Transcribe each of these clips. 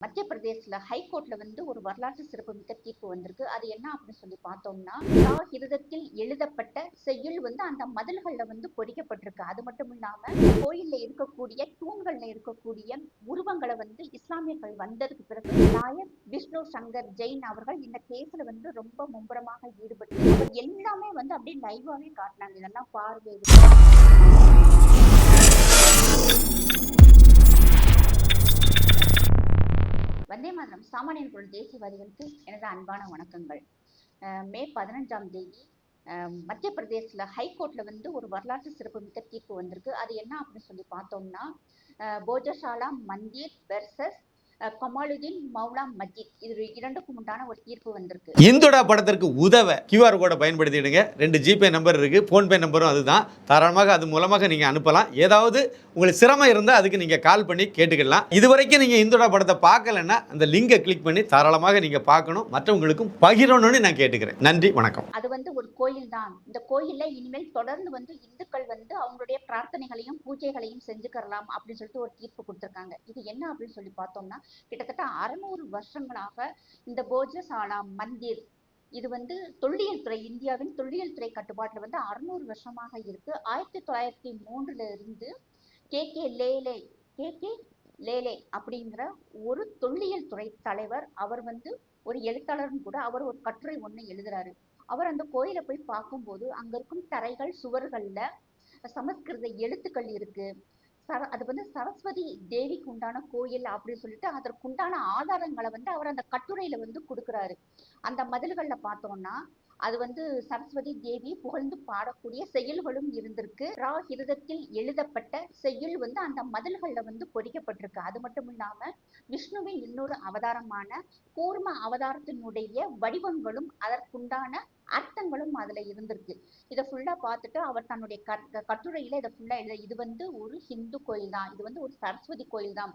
மத்திய பிரதேசல ஹைகோர்ட்ல ஒரு வரலாற்று சிறப்புமிக்க தீர்ப்பு வந்திருக்கு. அது என்ன அப்படின்னு சொல்லி பார்த்தோம்னா, கிருதத்தில் எழுதப்பட்ட செய்யுள் அந்த மதில்கள்ல பொறிக்கப்பட்டிருக்கு. அது மட்டும் இல்லாம கோயில்ல இருக்கக்கூடிய தூண்கள்ல இருக்கக்கூடிய உருவங்கள இஸ்லாமியர்கள் வந்ததுக்கு பிறகு நாயர் விஷ்ணு சங்கர் ஜெயின் அவர்கள் இந்த கேஸ்ல ரொம்ப மும்முரமாக ஈடுபட்டு அவர் எல்லாமே அப்படியே லைவாவே காட்டினாங்க. இதெல்லாம் பாருங்க. வந்தே மாதரம் சாமானியன் குரல் தேசியவாதிகளுக்கு எனது அன்பான வணக்கங்கள். மே 15ஆம் தேதி மத்திய பிரதேசல ஹைகோர்ட்ல ஒரு வரலாற்று சிறப்புமிக்க தீர்ப்பு வந்திருக்கு. அது என்ன அப்படின்னு சொல்லி பார்த்தோம்னா, போஜசாலா மந்திர் வெர்சஸ் கமாலுதீன் மௌலா மஸ்ஜித், இது இரண்டுக்கும் உண்டான ஒரு தீர்ப்பு வந்திருக்கு. இந்துடா படத்திற்கு உதவ QR கோடை பயன்படுத்திடுங்க. 2 ஜிபே நம்பர் இருக்கு, ஃபோன்பே நம்பரும் அதுதான். தாராளமாக அது மூலமாக நீங்க அனுப்பலாம். ஏதாவது உங்களுக்கு சிரமம் இருந்தால் அதுக்கு நீங்க கால் பண்ணி கேட்டுக்கலாம். இதுவரைக்கும் நீங்க இந்துடா படத்தை பார்க்கலன்னா அந்த லிங்கை கிளிக் பண்ணி தாராளமாக நீங்க பார்க்கணும், மற்றவங்களுக்கும் பகிரணும்னு நான் கேட்டுக்கிறேன். நன்றி, வணக்கம். அது ஒரு கோயில் தான். இந்த கோயில்ல இனிமேல் தொடர்ந்து இந்துக்கள் அவங்களுடைய பிரார்த்தனைகளையும் பூஜைகளையும் செஞ்சுக்கலாம் அப்படின்னு சொல்லிட்டு ஒரு தீர்ப்பு கொடுத்திருக்காங்க. இது என்ன அப்படின்னு சொல்லி பார்த்தோம்னா, கிட்டத்தட்ட 600 வருஷங்களாக இந்த போஜசாலா மந்திர் இது தொல்லியல் துறை, இந்தியாவின் தொல்லியல் துறை கட்டுப்பாட்டுல 600 வருஷமாக இருக்கு. 1903 இருந்து கே கே லேலே கே கே லேலே அப்படிங்கிற ஒரு தொல்லியல் துறை தலைவர், அவர் ஒரு எழுத்தாளரும் கூட. அவர் ஒரு கட்டுரை ஒண்ணு எழுதுறாரு. அவர் அந்த கோயிலை போய் பார்க்கும்போது அங்க இருக்கும் தரைகள் சுவர்கள்ல சமஸ்கிருத எழுத்துக்கள் இருக்கு. அது சரஸ்வதி தேவிக்கு உண்டான கோயில் அப்படின்னு சொல்லிட்டு அதற்குண்டான ஆதாரங்களை அவர் அந்த கட்டுரையில கொடுக்குறாரு. அந்த மதில்கள்ல பார்த்தோம்னா அது சரஸ்வதி தேவி புகழ்ந்து பாடக்கூடிய செயல்களும் இருந்திருக்கு. கிருதத்தில் எழுதப்பட்ட செய்யுள் அந்த மதில்கள்ல பொறிக்கப்பட்டிருக்கு. அது மட்டும் இல்லாம விஷ்ணுவின் இன்னொரு அவதாரமான கூர்ம அவதாரத்தினுடைய வடிவங்களும் அதற்குண்டான அர்த்தங்களும் அதுல இருந்திருக்கு. இதை ஃபுல்லா பார்த்துட்டு அவர் தன்னுடைய கட்டுரையில இதை ஃபுல்லா எழுத, இது ஒரு ஹிந்து கோயில் தான், இது ஒரு சரஸ்வதி கோயில் தான்,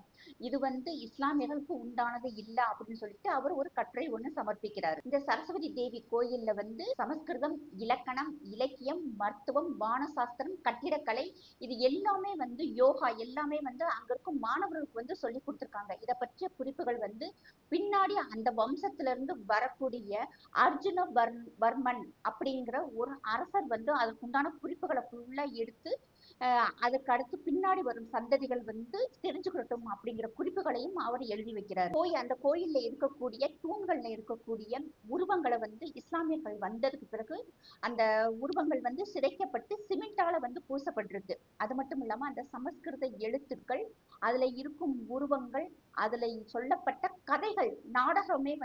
இது இஸ்லாமியர்களுக்கு உண்டானது இல்ல அப்படின்னு சொல்லிட்டு அவர் ஒரு கட்டுரை ஒண்ணு சமர்ப்பிக்கிறார். இந்த சரஸ்வதி தேவி கோயில்ல சமஸ்கிருதம், இலக்கணம், இலக்கியம், மருத்துவம், வானசாஸ்திரம், கட்டிடக்கலை, இது எல்லாமே யோகா எல்லாமே அங்க இருக்கும் மாணவர்களுக்கு சொல்லி கொடுத்திருக்காங்க. இதை பற்றிய குறிப்புகள் பின்னாடி அந்த வம்சத்துல இருந்து வரக்கூடிய அர்ஜுன வர்மன் அப்படிங்கிற ஒரு அரசர் அதற்குண்டான குறிப்புகளை ஃபுல்லா எடுத்து அதுக்கு அடுத்து பின்னாடி வரும் சந்ததிகள் தெரிஞ்சுக்கிட்டோம் அப்படிங்கிற குறிப்புகளையும் அவர் எழுதி வைக்கிறார். அந்த கோயில்ல இருக்கக்கூடிய தூண்கள்ல இருக்கக்கூடிய உருவங்களை இஸ்லாமியர்கள் வந்ததுக்கு பிறகு அந்த உருவங்கள் சிதைக்கப்பட்டு சிமெண்டால பூசப்பட்டிருக்கு. அது மட்டும் இல்லாம அந்த சமஸ்கிருத எழுத்துக்கள், அதுல இருக்கும் உருவங்கள், அதுல சொல்லப்பட்ட கதைகள், நாடகமே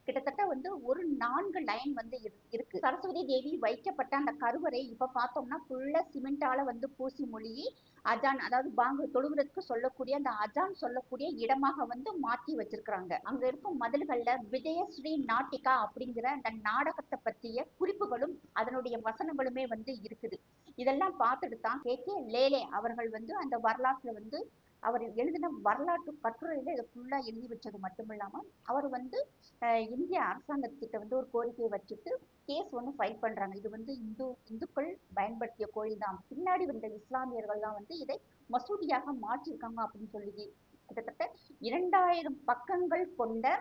கிட்டத்தட்ட ஒரு 4 லைன் இருக்கு. சரஸ்வதி தேவி வைக்கப்பட்ட அந்த கருவறை இப்ப பார்த்தோம்னா ஃபுல்லா சிமெண்டால பூசி மொழி அஜான், அதாவது பாங்கு தொழுகிறதுக்கு சொல்லக்கூடிய அந்த அஜான் சொல்லக்கூடிய இடமாக மாற்றி வச்சிருக்கிறாங்க. அங்க இருக்கும் மதில்கள்ல விஜயஸ்ரீ நாட்டிகா அப்படிங்கிற அந்த நாடகத்தை பற்றிய குறிப்புகளும் அதனுடைய வசனங்களுமே இருக்குது. இதெல்லாம் பார்த்துட்டு தான் கே கே லேலே அவர்கள் அந்த வரலாற்றுல அவர் எழுதின வரலாற்று கட்டுரையில இதை ஃபுல்லா எழுதி வச்சது மட்டும் இல்லாம அவர் இந்திய அரசாங்கத்திட்ட ஒரு கோரிக்கையை வச்சுட்டு கேஸ் ஒண்ணு ஃபைல் பண்றாங்க. இது இந்துக்கள் பயன்படுத்திய கோயில் தான், பின்னாடி வந்த இஸ்லாமியர்கள் தான் இதை மசூதியாக மாற்றிருக்காங்க அப்படின்னு சொல்லி கிட்டத்தட்ட 2000 பக்கங்கள் கொண்ட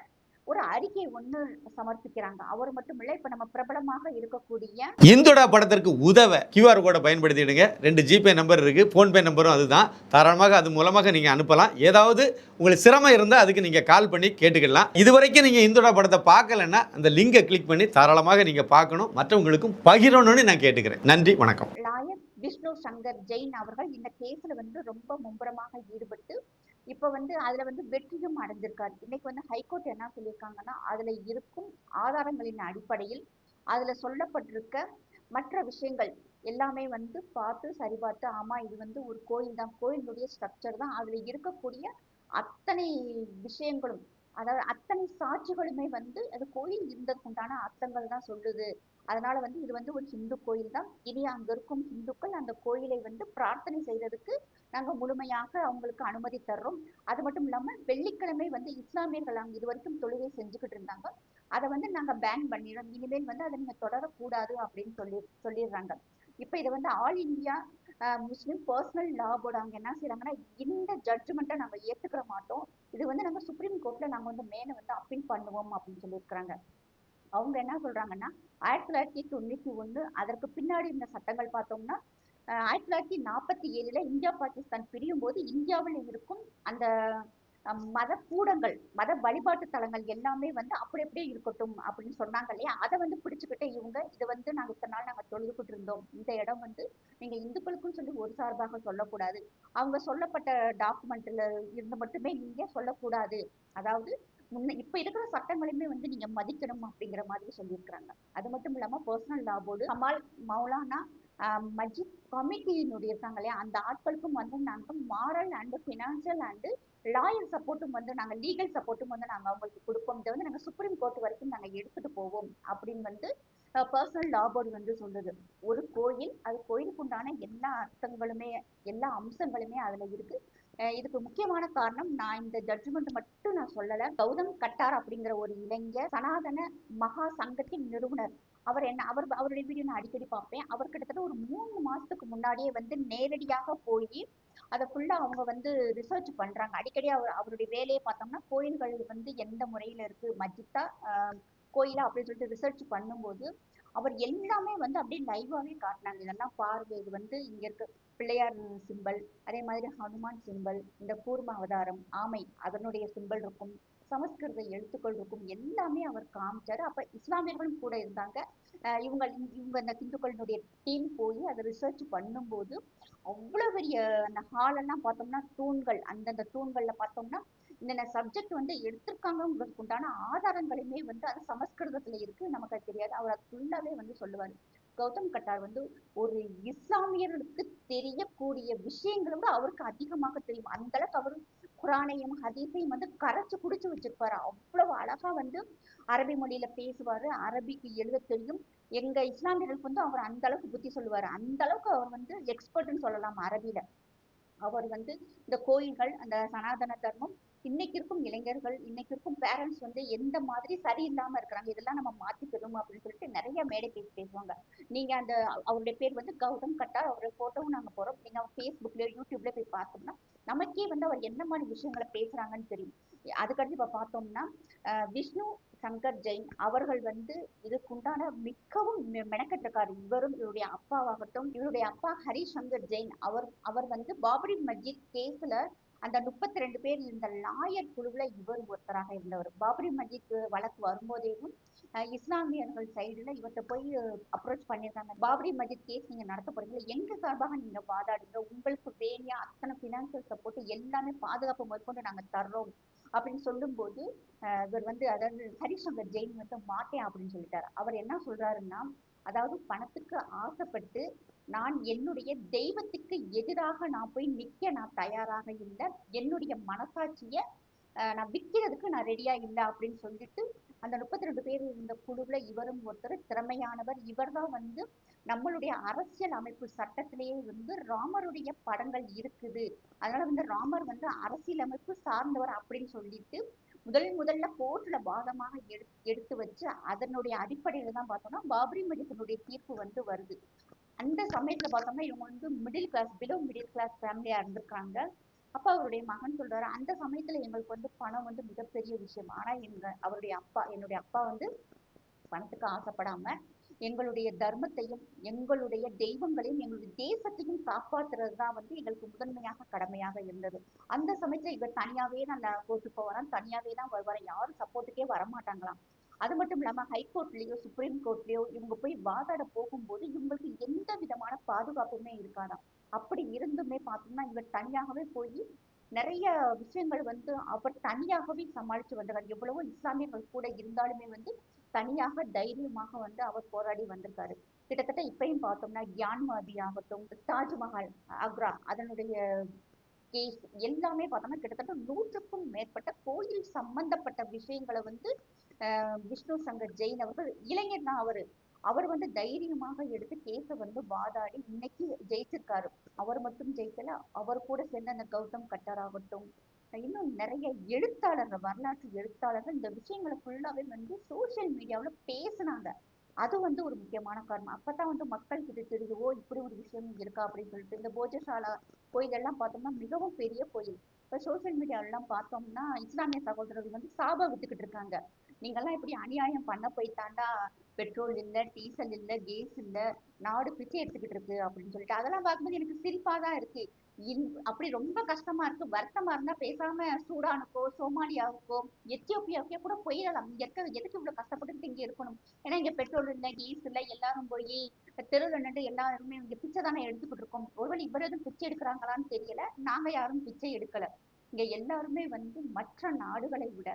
ஒரு அறிக்கை ஒண்ணு சமர்ப்பிக்கிறாங்க. அவர் மட்டும் இல்ல, இப்ப நம்ம பிரபலமாக இருக்கக்கூடிய இந்துடா படத்திற்கு உதவ QR கோடை பயன்படுத்திடுங்க. 2 ஜிபே நம்பர் இருக்கு, ஃபோன்பே நம்பரும் அதுதான். தாராளமாக அது மூலமாக நீங்க அனுப்பலாம். ஏதாவது உங்களுக்கு சிரமம் இருந்தால் அதுக்கு நீங்க கால் பண்ணி கேட்டுக்கலாம். இதுவரைக்கும் நீங்க இந்துடா படத்தை பார்க்கலன்னா அந்த லிங்கை கிளிக் பண்ணி தாராளமாக நீங்க பார்க்கணும், மற்றவங்களுக்கும் பகிரணும்னு நான் கேட்டுக்கிறேன். நன்றி, வணக்கம். லாயர் விஷ்ணு சங்கர் ஜெயின் அவர்கள் இந்த கேஸ்ல ரொம்ப மும்முரமாக ஈடுபட்டு இப்ப அதுல வெற்றியும் அடைஞ்சிருக்காரு. இன்னைக்கு ஹைகோர்ட் என்ன சொல்லியிருக்காங்கன்னா, அதுல இருக்கும் ஆதாரங்களின் அடிப்படையில் அதுல சொல்லப்பட்டிருக்க மற்ற விஷயங்கள் எல்லாமே பார்த்து சரிபார்த்து, ஆமா இது ஒரு கோயில் தான், கோயிலுடைய ஸ்ட்ரக்சர் தான், அதுல இருக்கக்கூடிய அத்தனை விஷயங்களும், அதாவது அத்தனை சாட்சிகளுமே அது கோயில் இருந்ததுக்குண்டான அர்த்தங்கள் தான் சொல்லுது. அதனால இது ஒரு ஹிந்து கோயில் தான். இனி அங்க இருக்கும் ஹிந்துக்கள் அந்த கோயிலை பிரார்த்தனை செய்யறதுக்கு நாங்க முழுமையாக அவங்களுக்கு அனுமதி தர்றோம். அது மட்டும் இல்லாம வெள்ளிக்கிழமை இஸ்லாமியர்கள் அங்க இது வரைக்கும் தொழுகை செஞ்சுக்கிட்டு இருந்தாங்க, அதை நாங்க பேன் பண்ணிடுறோம், இனிமேல் அதை நீங்க தொடரக்கூடாது அப்படின்னு சொல்லிடுறாங்க. இப்ப இதை ஆல் இந்தியா முஸ்லிம் பர்சனல் லா போர்டு அவங்க என்ன செய்யறாங்கன்னா, இந்த ஜட்ஜ்மெண்ட்டை நாங்க ஏத்துக்கிற மாட்டோம், இது வந்து நாங்க சுப்ரீம் கோர்ட்ல நாங்க வந்து மேல வந்து அப்பீல் பண்ணுவோம் அப்படின்னு சொல்லியிருக்கிறாங்க. அவங்க என்ன சொல்றாங்கன்னா, 1991 அதற்கு பின்னாடி இந்த சட்டங்கள் பார்த்தோம்னா 1947 இந்தியா பாகிஸ்தான் பிரியும் போது இந்தியாவில் இருக்கும் அந்த மத கூடங்கள், மத வழிபாட்டு தலங்கள் எல்லாமே வந்து அப்படி அப்படியே இருக்கட்டும் அப்படின்னு சொன்னாங்க இல்லையா, அதை வந்து பிடிச்சுக்கிட்டு இவங்க இதை வந்து நாங்க இத்தனை நாள் நாங்க தொழுதுகிட்டு இருந்தோம், இந்த இடம் வந்து நீங்க இந்துக்களுக்கும் சொல்லி ஒரு சார்பாக சொல்லக்கூடாது, அவங்க சொல்லப்பட்ட டாக்குமெண்ட்ல இருந்து மட்டுமே நீங்க சொல்லக்கூடாது, அதாவது இப்ப இருக்கிற சட்டங்களையுமே வந்து நீங்க மதிக்கணும் அப்படிங்கிற மாதிரி சொல்லியிருக்கிறாங்க. அது மட்டும் இல்லாம personal law board Kamal Maulana Majid கமிட்டியினுடைய இருக்காங்க இல்லையா, அந்த ஆட்களுக்கும் வந்து நாங்க moral and financial and lawyer சப்போர்ட்டும் வந்து நாங்க லீகல் சப்போர்ட்டும் வந்து நாங்க அவங்களுக்கு கொடுப்போம், இதை வந்து நாங்க சுப்ரீம் கோர்ட் வரைக்கும் நாங்க எடுத்துட்டு போவோம் அப்படின்னு வந்து பர்சனல் லா போர்டு வந்து சொல்லுது. ஒரு கோயில், அது கோயிலுக்கு உண்டான எல்லா அர்த்தங்களுமே எல்லா அம்சங்களுமே அதுல இருக்கு. இதுக்கு முக்கியமான காரணம், நான் இந்த ஜட்ஜ்மெண்ட் மட்டும் நான் சொல்லல, கௌதம் கட்டார் அப்படிங்கிற ஒரு இளைஞர் சனாதன மகா சங்கத்தின் நிறுவனர். அவருடைய வீடியோ நான் அடிக்கடி பார்ப்பேன். அவர் கிட்டத்தட்ட ஒரு 3 மாசத்துக்கு முன்னாடியே வந்து நேரடியாக போய் அதை ஃபுல்லா அவங்க வந்து ரிசர்ச் பண்றாங்க. அடிக்கடி அவருடைய வேலையை பார்த்தோம்னா, கோயில்கள் வந்து எந்த முறையில இருக்கு, மஜித்தா கோயிலா அப்படின்னு சொல்லிட்டு ரிசர்ச் பண்ணும்போது அவர் எல்லாமே வந்து அப்படியே லைவாவே காட்டினாங்க. இதெல்லாம் பாருங்க, இது வந்து இங்க இருக்க பிள்ளையார் சிம்பல், அதே மாதிரி ஹனுமான் சிம்பல், இந்த கூர்ம அவதாரம் ஆமை அதனுடைய சிம்பல் இருக்கும், சமஸ்கிருத எழுத்துக்கள் இருக்கும், எல்லாமே அவர் காமிச்சாரு. அப்ப இஸ்லாமியர்களும் கூட இருந்தாங்க. இவங்க இந்த இந்துக்களுடைய டீம் போய் அதை ரிசர்ச் பண்ணும்போது அவ்வளவு பெரிய அந்த ஹால் எல்லாம் பார்த்தோம்னா தூண்கள், அந்தந்த தூண்கள்ல பார்த்தோம்னா இந்த சப்ஜெக்ட் வந்து எடுத்திருக்காங்கிறதுக்கு உண்டான ஆதாரங்களுமே வந்து அது சமஸ்கிருதத்துல இருக்கு, நமக்கு அது தெரியாது. அவர் அது ஃபுல்லாவே வந்து சொல்லுவாரு. கௌதம் கட்டார் வந்து ஒரு இஸ்லாமியர்களுக்கு தெரியக்கூடிய விஷயங்களை விட அவருக்கு அதிகமாக தெரியும். அந்த அளவுக்கு அவரு குரானையும் ஹதீஸையும் வந்து கரைச்சு குடிச்சு வச்சிருப்பாரு. அவ்வளவு அழகா வந்து அரபி மொழியில பேசுவாரு, அரபிக்கு எழுத தெரியும். எங்க இஸ்லாமியர்களுக்கு வந்து அவர் அந்த அளவுக்கு புத்தி சொல்லுவாரு, அந்த அளவுக்கு அவர் வந்து எக்ஸ்பர்ட்னு சொல்லலாம் அரபியில. அவர் வந்து இந்த கோயில்கள், அந்த சனாதன தர்மம், இன்னைக்கு இருக்கும் இளைஞர்கள், இன்னைக்கு இருக்கும் பேரண்ட்ஸ் வந்து எந்த மாதிரி சரியில்லாம இருக்கிறாங்க, இதெல்லாம் நம்ம மாத்திக்கணும் அப்படின்னு சொல்லிட்டு நிறைய மேடை பேசுவாங்க. நீங்க அந்த அவருடைய பேர் வந்து கௌதம் கட்டார், அவருடைய போட்டோவும் நாங்க போறோம், நீங்க ஃபேஸ்புக்லயோ யூடியூப்ல போய் பார்த்தோம்னா நமக்கே வந்து அவர் என்ன மாதிரி விஷயங்களை பேசுறாங்கன்னு தெரியும். அதுக்கடுத்து இப்ப பார்த்தோம்னா விஷ்ணு சங்கர் ஜெயின் அவர்கள் வந்து இதுக்குண்டான மிகவும் மெனக்கெட்டிருக்காரு. இவரும் இவருடைய அப்பாவாகட்டும், இவருடைய அப்பா ஹரிஷ் சங்கர் ஜெயின் அவர் வந்து பாபரி மஸ்ஜித் கேஸ்ல அந்த 32 பேர் இந்த லாயர் குழுவுல இவர் ஒருத்தராக இருந்தவர். பாபரி மஸ்ஜித் வழக்கு வரும்போதேவும் இஸ்லாமியர்கள் சைடுல இவர்கிட்ட போய் அப்ரோச் பண்ணியிருக்காங்க. பாபரி மஸ்ஜித் கேஸ் நீங்க நடத்த போறீங்களா, எங்க சார்பாக நீங்க வாதாடுங்க, உங்களுக்கு வேண்டிய அத்தனை பினான்சியல் சப்போர்ட் எல்லாமே பாதுகாப்பு முதற்கொண்டு நாங்க தர்றோம் அப்படின்னு சொல்லும் போது இவர் வந்து அதாவது ஹரிசங்கர் ஜெயின் வந்து மாட்டேன் அப்படின்னு சொல்லிட்டாரு. அவர் என்ன சொல்றாருன்னா, அதாவது பணத்துக்கு ஆசைப்பட்டு நான் என்னுடைய தெய்வத்துக்கு எதிராக நான் போய் நிக்க நான் தயாராக இல்லை, என்னுடைய மனசாட்சிய நான் விற்கிறதுக்கு நான் ரெடியா இல்லை அப்படின்னு சொல்லிட்டு அந்த 32 பேர் இருந்த குழுவுல இவரும் ஒருத்தர் திறமையானவர். இவர் தான் வந்து நம்மளுடைய அரசியல் அமைப்பு சட்டத்திலேயே வந்து ராமருடைய படங்கள் இருக்குது, அதனால வந்து ராமர் வந்து அரசியலமைப்பு சார்ந்தவர் அப்படின்னு சொல்லிட்டு முதல்ல கோர்ட்ல வாதமாக எடுத்து வச்சு அதனுடைய அடிப்படையில தான் பார்த்தோம்னா பாபரி மஜித்தினுடைய தீர்ப்பு வந்து வருது. அந்த சமயத்துல பார்த்தோம்னா இவங்க வந்து பிலோ மிடில் கிளாஸ் ஃபேமிலியா இருந்திருக்காங்க. அப்ப அவருடைய மகன் சொல்றாரு, அந்த சமயத்துல எங்களுக்கு வந்து பணம் வந்து மிகப்பெரிய விஷயம், ஆனா என்னுடைய அப்பா வந்து பணத்துக்கு ஆசைப்படாம எங்களுடைய தர்மத்தையும் எங்களுடைய தெய்வங்களையும் எங்களுடைய தேசத்தையும் காப்பாத்துறது தான் வந்து எங்களுக்கு முதன்மையாக கடமையாக இருந்தது. அந்த சமயத்துல இவர் தனியாவே நான் கோர்ட்டு போவாராம், தனியாவே தான் வருவாரா, யாரும் சப்போர்ட்டுக்கே வரமாட்டாங்களாம். அது மட்டும் இல்லாம ஹைகோர்ட்லயோ சுப்ரீம் கோர்ட்லயோ இவங்க போய் வாதாட போகும்போது இவங்களுக்கு எந்த விதமான பாதுகாப்புமே இருக்காதாம். அப்படி இருந்துமே பார்த்தோம்னா இவர் தனியாகவே போய் நிறைய விஷயங்கள் வந்து அவர் தனியாகவே சமாளிச்சு வந்தார். எவ்வளவோ இஸ்லாமியர்கள் கூட இருந்தாலுமே வந்து தனியாக தைரியமாக வந்து அவர் போராடி வந்திருக்காரு. கிட்டத்தட்ட இப்பயும் பார்த்தோம்னா கியான்வாபி ஆகட்டும், தாஜ்மஹால் ஆக்ரா அதனுடைய கேஸ் எல்லாமே பார்த்தோம்னா கிட்டத்தட்ட 100க்கும் மேற்பட்ட கோயில் சம்பந்தப்பட்ட விஷயங்களை வந்து விஷ்ணு சங்கர் ஜெயின் அவர்கள் இளைஞர் தான் அவர் வந்து தைரியமாக எடுத்து கேஸை வந்து வாதாடி இன்னைக்கு ஜெயிச்சிருக்காரு. அவர் மட்டும் ஜெயிக்கல, அவர் கூட சேர்ந்த அந்த கௌதம் கட்டார் ஆகட்டும், இன்னும் நிறைய எழுத்தாளர்கள், வரலாற்று எழுத்தாளர்கள் இந்த விஷயங்களை ஃபுல்லாவே வந்து சோசியல் மீடியாவில் பேசினாங்க. அது வந்து ஒரு முக்கியமான காரணம். அப்பதான் வந்து மக்களுக்கு இது தெரியும். ஓ! இப்படி ஒரு விஷயம் இருக்கா அப்படின்னு சொல்லிட்டு. இந்த போஜசாலா கோயில் எல்லாம் பார்த்தோம்னா மிகவும் பெரிய கோயில். இப்ப சோசியல் மீடியாலாம் பார்த்தோம்னா, இஸ்லாமிய சகோதரர்கள் வந்து சாபா வித்துக்கிட்டு இருக்காங்க. நீங்கலாம் இப்படி அநியாயம் பண்ண போய் தாண்டா பெட்ரோல் இல்ல, டீசல் இல்ல, கேஸ் இல்ல, நாடு பிச்சை எடுத்துக்கிட்டு இருக்கு அப்படின்னு சொல்லிட்டு. அதெல்லாம் பார்க்கும்போது எனக்கு சிரிப்பா தான் இருக்கு. அப்படி ரொம்ப கஷ்டமா இருக்கு. வருத்தமா இருந்தா பேசாம சூடானுக்கோ, சோமாலியாவுக்கோ, எத்தியோப்பியாவுக்கோ கூட போயிடலாம். இங்க இருக்க எதுக்கு இவ்வளவு கஷ்டப்பட்டுக்கிட்டு இங்க இருக்கணும்? ஏன்னா இங்க பெட்ரோல் இல்ல, கேஸ் இல்ல, எல்லாரும் போய் தெருவில் நின்று எல்லாருமே இங்க பிச்சை தானே எடுத்துக்கிட்டு இருக்கோம். ஒருவேளை இவர் எதுவும் பிச்சை எடுக்கிறாங்களான்னு தெரியல. நாங்க யாரும் பிச்சை எடுக்கல. இங்க எல்லாருமே வந்து மற்ற நாடுகளை விட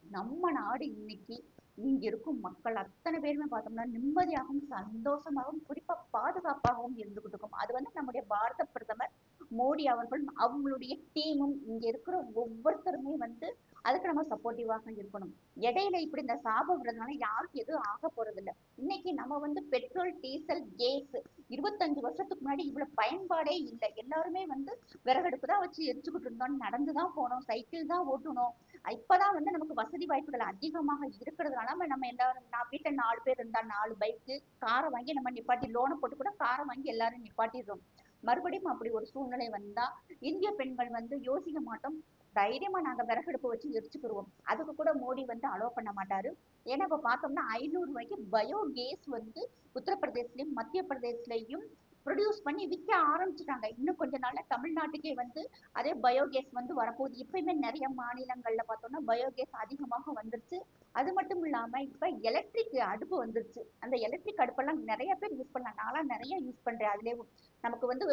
நம்ம நாடு இன்னைக்கு இங்க இருக்கும் மக்கள் அத்தனை பேருமே பார்த்தோம்னா நிம்மதியாகவும் சந்தோஷமாகவும் குறிப்பா பாதுகாப்பாகவும் இருந்துகிட்டு இருக்கும். அது வந்து நம்முடைய பாரத பிரதமர் மோடி அவர்களும் அவங்களுடைய டீமும் இங்க இருக்கிற ஒவ்வொருத்தருமே வந்து அதுக்கு நம்ம சப்போர்ட்டிவாக இருக்கணும். இடையில இப்படி இந்த சாபம் விடுறதுனால யாருக்கும் எதுவும் ஆக போறது இல்ல. இன்னைக்கு நம்ம வந்து பெட்ரோல், டீசல், கேஸ் 25 வருஷத்துக்கு முன்னாடி இவ்வளவு பயன்பாடே இல்லை. எல்லாருமே வந்து விறகடுப்பு தான் வச்சு எரிச்சுக்கிட்டு இருந்தோம், நடந்துதான் போனோம், சைக்கிள் தான் ஓட்டணும். இப்பதான் வந்து நமக்கு வசதி வாய்ப்புகள் அதிகமாக இருக்கிறதுனால நம்ம எல்லாரும், நான் வீட்டுல 4 பேர் இருந்தா 4 பைக்கு, காரை வாங்கி நம்ம நிப்பாட்டி லோனை போட்டு கூட காரை வாங்கி எல்லாரும் நிப்பாட்டிடுறோம். மறுபடியும் அப்படி ஒரு சூழ்நிலை வந்தா இந்திய பெண்கள் வந்து யோசிக்க மாட்டோம். தைரியமா நாங்க விறகடுப்பு வச்சு எரிச்சுக்கிருவோம். அதுக்கு கூட மோடி வந்து அலோவ் பண்ண மாட்டாரு. ஏன்னா இப்ப பார்த்தோம்னா 500 ரூபாய்க்கு பயோகேஸ் வந்து உத்தரப்பிரதேசலயும் மத்திய பிரதேசலயும் ப்ரொடியூஸ் பண்ணி விற்க ஆரம்பிச்சுட்டாங்க. இன்னும் கொஞ்ச நாள்ல தமிழ்நாட்டுக்கே வந்து அதே பயோகேஸ் வந்து வரப்போகுது. இப்பயுமே நிறைய மாநிலங்கள்ல பார்த்தோம்னா பயோகேஸ் அதிகமாக வந்துருச்சு. அது மட்டும் இல்லாம இப்ப எலக்ட்ரிக் அடுப்பு வந்துருச்சு. அந்த எலக்ட்ரிக் அடுப்பெல்லாம் நிறைய பேர் யூஸ் பண்ணலாம். நான்லாம் நிறைய யூஸ் பண்றேன். அதுலயே நமக்கு வந்து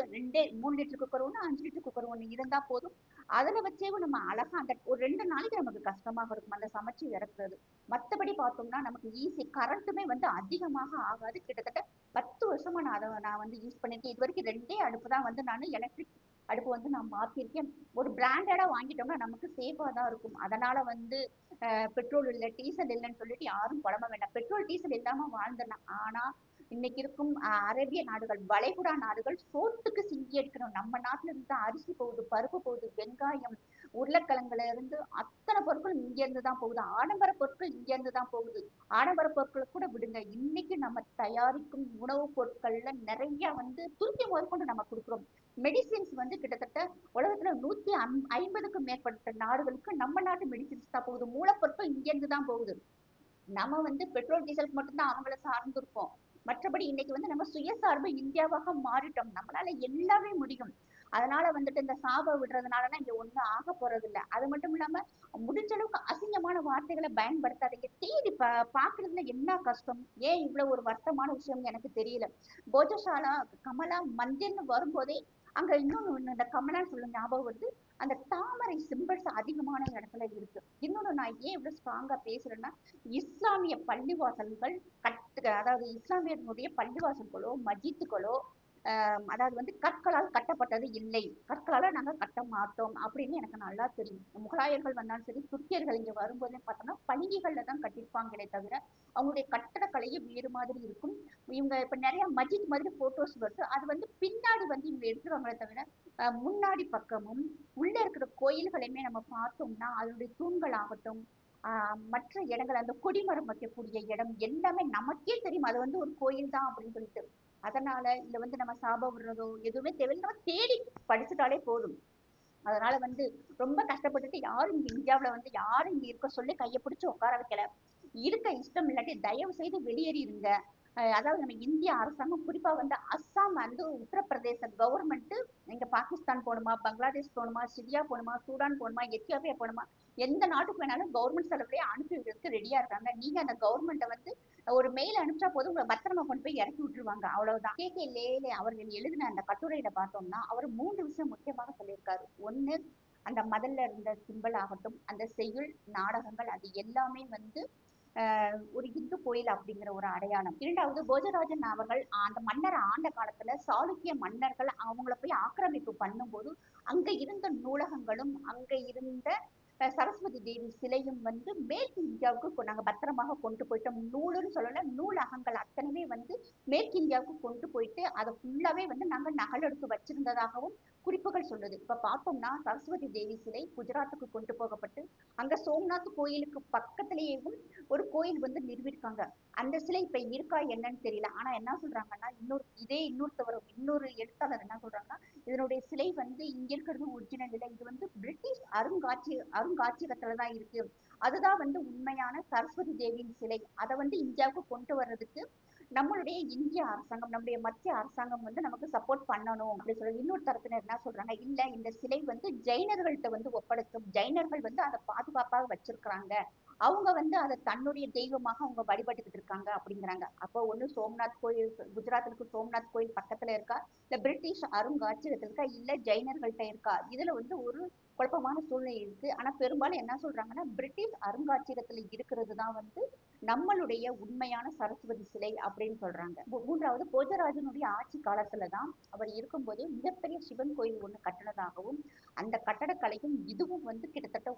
3 லிட்டர் குக்கர் ஒண்ணு, 5 லிட்டர் குக்கர் ஒண்ணு இருந்தா போதும். அதுல வச்சே நம்ம அழகா அந்த ஒரு 2 நாளைக்கு நமக்கு கஷ்டமாக இருக்கும் அந்த சமைச்சு இறக்குறது. மத்தபடி பார்த்தோம்னா நமக்கு ஈஸி. கரண்ட்டுமே வந்து அதிகமாக ஆகாது. கிட்டத்தட்ட 10 வருஷமா நான் வந்து யூஸ் பண்ணிருக்கேன். இது வரைக்கும் 2 அடுப்பு தான் வந்து நான் எலக்ட்ரிக் அடுப்பு வந்து நான் மாத்திருக்கேன். ஒரு பிராண்டடா வாங்கிட்டோம்னா நமக்கு சேஃபா தான் இருக்கும். அதனால வந்து பெட்ரோல் இல்ல, டீசல் இல்லைன்னு சொல்லிட்டு யாரும் புலம்ப வேண்டாம். பெட்ரோல் டீசல் இல்லாம வாழ்ந்துடலாம். ஆனா இன்னைக்கு இருக்கும் அரேபிய நாடுகள், வளைகுடா நாடுகள் சோத்துக்கு சிங்கி எடுக்கணும். நம்ம நாட்டுல இருந்து அரிசி போகுது, பருப்பு போகுது, வெங்காயம், உருளைக்கிழங்குல இருந்து அத்தனை பொருட்கள் இங்க இருந்து தான் போகுது. ஆடம்பர பொருட்கள் இங்க இருந்து தான் போகுது. ஆடம்பர பொருட்களை கூட விடுங்க. இன்னைக்கு நம்ம தயாரிக்கும் உணவுப் பொருட்கள்ல நிறைய வந்து துருக்கி முதற்கொண்டு நம்ம கொடுக்குறோம். மெடிசின்ஸ் வந்து கிட்டத்தட்ட உலகத்துல 150க்கும் மேற்பட்ட நாடுகளுக்கு நம்ம நாட்டு மெடிசின்ஸ் தான் போகுது. மூலப்பொருட்கள் இங்க இருந்து தான் போகுது. நம்ம வந்து பெட்ரோல் டீசலுக்கு மட்டும்தான் அவங்கள சார்ந்து இருக்கோம். மற்றபடி இன்னைக்கு வந்து நம்ம சுயசார்பு இந்தியாவாக மாறிட்டோம். நம்மளால எல்லாமே முடியும். அதனால வந்துட்டு இந்த சாப விடுறதுனாலலாம் இங்க ஒண்ணும் ஆக போறது இல்ல. அது மட்டும் இல்லாம முடிஞ்ச அளவுக்கு அசிங்கமான வார்த்தைகளை பயன்படுத்தாதீங்க. தேடி பாக்குறதுல என்ன கஷ்டம்? ஏன் இவ்வளவு ஒரு வருத்தமான விஷயம் எனக்கு தெரியல. போஜசாலா, கமலா, மந்திர்னு வரும்போதே அங்க இன்னொன்னு ஒண்ணு, இந்த கமலான்னு சொல்ல ஞாபகம் வருது. அந்த தாமரை சிம்பிள்ஸ் அதிகமான இடத்துல இருக்கு. இன்னொன்னு நான் ஏன் இவ்வளவு ஸ்ட்ராங்கா பேசுறேன்னா, இஸ்லாமிய பள்ளிவாசல்கள் அதாவது இஸ்லாமியர்களுடைய பள்ளிவாசல்களோ மஜித்துகளோ அதாவது வந்து கற்களால் கட்டப்பட்டது இல்லை. கற்களால நாங்க கட்ட மாட்டோம் அப்படின்னு எனக்கு நல்லா தெரியும். முகலாயர்கள் வந்தாலும் சரி, துருக்கியர்கள் இங்க வரும்போதே பார்த்தோம்னா பளிங்குகள்ல தான் கட்டியிருப்பாங்களே தவிர அவங்களுடைய கட்டடக்கலையே வேறு மாதிரி இருக்கும். இவங்க இப்ப நிறைய மஜித் மாதிரி போட்டோஸ் வருது. அது வந்து பின்னாடி வந்து இவங்க எடுத்துருவாங்களே தவிர முன்னாடி பக்கமும் உள்ள இருக்கிற கோயில்களையுமே நம்ம பார்த்தோம்னா அதனுடைய தூண்கள் ஆகட்டும், மற்ற இடங்கள், அந்த கொடிமரம் வைக்கக்கூடிய இடம் எல்லாமே நமக்கே தெரியும் அது வந்து ஒரு கோயில் தான் அப்படின்னு சொல்லிட்டு. அதனால இதுல வந்து நம்ம சாபம் விடுறதோ எதுவுமே தேவையில்லை. நம்ம தேடி படிச்சுட்டாலே போதும். அதனால வந்து ரொம்ப கஷ்டப்பட்டுட்டு யாரும் இங்க இந்தியாவுல வந்து யாரும் இங்க இருக்க சொல்லி கையை பிடிச்சு உட்கார வைக்கல. இருக்க இஷ்டம் இல்லாட்டி தயவு செய்து வெளியேறிடுங்க. அதாவது நம்ம இந்திய அரசாங்கம் குறிப்பா வந்து அஸ்ஸாம் வந்து உத்தரப்பிரதேச கவர்மெண்ட் இங்க பாகிஸ்தான் போகணுமா, பங்களாதேஷ் போகணுமா, சிரியா போகணுமா, சூடான் போகணுமா, எத்தியோப்பியா போகணுமா, எந்த நாட்டுக்கு வேணாலும் கவர்மெண்ட் செலவுலயே அனுப்பி விடுறதுக்கு ரெடியா இருக்காங்க. நீங்க அந்த கவர்மெண்ட்டை வந்து ஒரு மெயில் அனுப்பிச்சா போதும், உங்களை பத்திரமா கொண்டு போய் இறக்கி விட்டுருவாங்க. அவ்வளவுதான். கே லேலே அவர்கள் எழுதின அந்த கட்டுரையில பார்த்தோம்னா அவர் 3 விஷயம் முக்கியமாக சொல்லியிருக்காரு. ஒண்ணு, அந்த மதல்ல இருந்த சிம்பல் ஆகட்டும், அந்த செய்யுள் நாடகங்கள், அது எல்லாமே வந்து ஒரு இந்து கோயில் அப்படிங்கிற ஒரு அடையாளம். இரண்டாவது, போஜராஜன் அவர்கள் அந்த மன்னர் ஆண்ட காலத்துல சாளுக்கிய மன்னர்கள் அவங்கள போய் ஆக்கிரமிப்பு பண்ணும்போது அங்க இருந்த நூலகங்களும் அங்க இருந்த சரஸ்வதி தேவி சிலையும் வந்து மேற்கு இந்தியாவுக்கு நாங்க பத்திரமாக கொண்டு போயிட்டோம். நூலுன்னு சொல்லல, நூலகங்கள் அத்தனையுமே வந்து மேற்கு இந்தியாவுக்கு கொண்டு போயிட்டு அதை ஃபுல்லாவே வந்து நாங்க நகலெடுத்து வச்சிருந்ததாகவும் குறிப்புகள் சொல்லுது. இப்ப பார்த்தோம்னா சரஸ்வதி தேவி சிலை குஜராத்துக்கு கொண்டு போகப்பட்டு அங்க சோம்நாத் கோயிலுக்கு பக்கத்திலேயும் ஒரு கோயில் வந்து நிறுவிருக்காங்க. அந்த சிலை இப்ப இருக்கா என்னன்னு தெரியல. ஆனா என்ன சொல்றாங்கன்னா இன்னொரு எழுத்தாளர் என்ன சொல்றாங்கன்னா, இதனுடைய சிலை வந்து இங்க இருக்கிறது ஒரிஜினல் இல்லை, இது வந்து பிரிட்டிஷ் அருங்காட்சியகத்துலதான் இருக்கு, அதுதான் வந்து உண்மையான சரஸ்வதி தேவியின் சிலை, அதை வந்து இந்தியாவுக்கு கொண்டு வர்றதுக்கு நம்மளுடைய இந்திய அரசாங்கம், நம்முடைய மத்திய அரசாங்கம் வந்து நமக்கு சப்போர்ட் பண்ணணும் அப்படின்னு சொல்லி. இன்னொரு தரப்பினர் என்ன சொல்றாங்க, இல்ல இந்த சிலை வந்து ஜெயினர்கள்ட்ட வந்து ஒப்படைக்கும், ஜெயினர்கள் வந்து அதை பாதுகாப்பாக வச்சிருக்கிறாங்க, அவங்க வந்து அதை தன்னுடைய தெய்வமாக அவங்க வழிபட்டுக்கிட்டு இருக்காங்க அப்படிங்கிறாங்க. அப்போ ஒண்ணு சோம்நாத் கோயில் குஜராத்ல இருக்கு, சோம்நாத் கோயில் பக்கத்துல இருக்கா, இல்ல பிரிட்டிஷ் அருங்காட்சியகத்துல இருக்கா, இல்ல ஜெயினர்கள்ட்ட இருக்கா, இதுல வந்து ஒரு குழப்பமான சூழ்நிலை இருக்கு. ஆனா பெரும்பாலும் என்ன சொல்றாங்கன்னா, பிரிட்டிஷ் அருங்காட்சியகத்துல இருக்கிறது தான் வந்து நம்மளுடைய உண்மையான சரஸ்வதி சிலை அப்படின்னு சொல்றாங்க. மூன்றாவது, போஜராஜனுடைய ஆட்சி காலத்துலதான் அவர் இருக்கும்போது மிகப்பெரிய சிவன் கோயில் ஒண்ணு கட்டினதாகவும், அந்த கட்டடக்கலையும் இதுவும் வந்து கிட்டத்தட்ட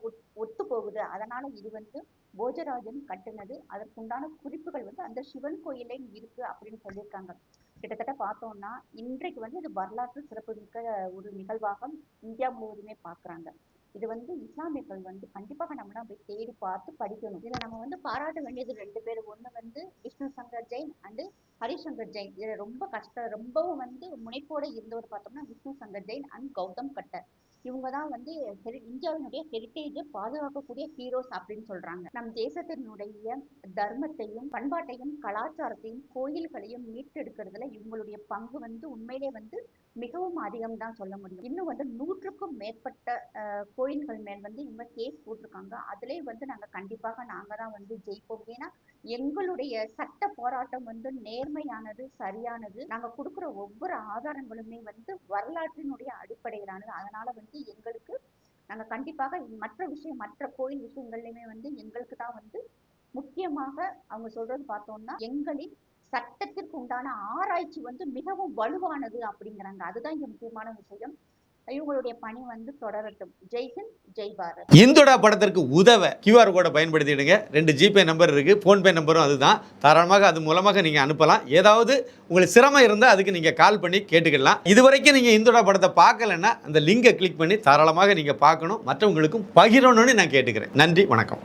ஒத்து போகுது, அதனால இது வந்து போஜராஜன் கட்டினது, அதற்குண்டான குறிப்புகள் வந்து அந்த சிவன் கோயிலே இருக்கு அப்படின்னு சொல்லியிருக்காங்க. கிட்டத்தட்ட பார்த்தோம்னா இன்றைக்கு வந்து இது வரலாற்று சிறப்புமிக்க ஒரு நிகழ்வாக இந்தியா முழுவதுமே பாக்குறாங்க. இது வந்து இஸ்லாமியர்கள் வந்து கண்டிப்பாக நம்மளாம் போய் தேடி பார்த்து படிக்கணும். இதுல நம்ம வந்து பாராட்ட வேண்டியது ரெண்டு பேர். ஒண்ணு வந்து விஷ்ணு சங்கர் ஜெயின் அண்ட் ஹரிசங்கர் ஜெயின். இதுல ரொம்பவும் வந்து முனைப்போட இருந்தவர் பார்த்தோம்னா விஷ்ணு சங்கர் ஜெயின் அண்ட் கௌதம் கட்டர். இவங்கதான் வந்து இந்தியாவினுடைய ஹெரிட்டேஜை பாதுகாக்கக்கூடிய ஹீரோஸ் அப்படின்னு சொல்றாங்க. நம் தேசத்தினுடைய தர்மத்தையும் பண்பாட்டையும் கலாச்சாரத்தையும் கோயில்களையும் மீட்டெடுக்கிறதுல இவங்களுடைய பங்கு வந்து உண்மையிலே வந்து மிகவும் அதிகம் தான் சொல்ல முடியும். இன்னும் வந்து 100க்கும் மேற்பட்ட கோயில்கள் மேல் வந்து இவங்க கேஸ் போட்டிருக்காங்க. அதுலயே வந்து நாங்க தான் வந்து ஜெயிப்போம். ஏன்னா எங்களுடைய சட்ட போராட்டம் வந்து நேர்மையானது, சரியானது. நாங்க கொடுக்குற ஒவ்வொரு ஆதாரங்களுமே வந்து வரலாற்றினுடைய அடிப்படையிலானது. அதனால வந்து எங்களுக்கு நாங்க கண்டிப்பாக மற்ற கோயில் விஷயங்கள்லயுமே வந்து எங்களுக்கு தான் வந்து முக்கியமாக அவங்க சொல்றது பார்த்தோம்னா, எங்களின் சட்டத்திற்கு உண்டான ஆராய்ச்சி வந்து மிகவும் வலுவானது அப்படிங்கிறாங்க. அதுதான் இங்க முக்கியமான விஷயம். இவங்களுடைய பணி வந்து தொடரட்டும். ஜெய்ஹிந்த், ஜெய் பாரத். இந்துடா படத்திற்கு உதவ QR கோடை பயன்படுத்திடுங்க. 2 ஜிபே நம்பர் இருக்கு, ஃபோன்பே நம்பரும் அதுதான். தாராளமாக அது மூலமாக நீங்க அனுப்பலாம். ஏதாவது உங்களுக்கு சிரமம் இருந்தால் அதுக்கு நீங்க கால் பண்ணி கேட்டுக்கலாம். இதுவரைக்கும் நீங்க இந்துடா படத்தை பார்க்கலன்னா அந்த லிங்கை கிளிக் பண்ணி தாராளமாக நீங்க பார்க்கணும், மற்றவங்களுக்கும் பகிரணும்னு நான் கேட்டுக்கிறேன். நன்றி, வணக்கம்.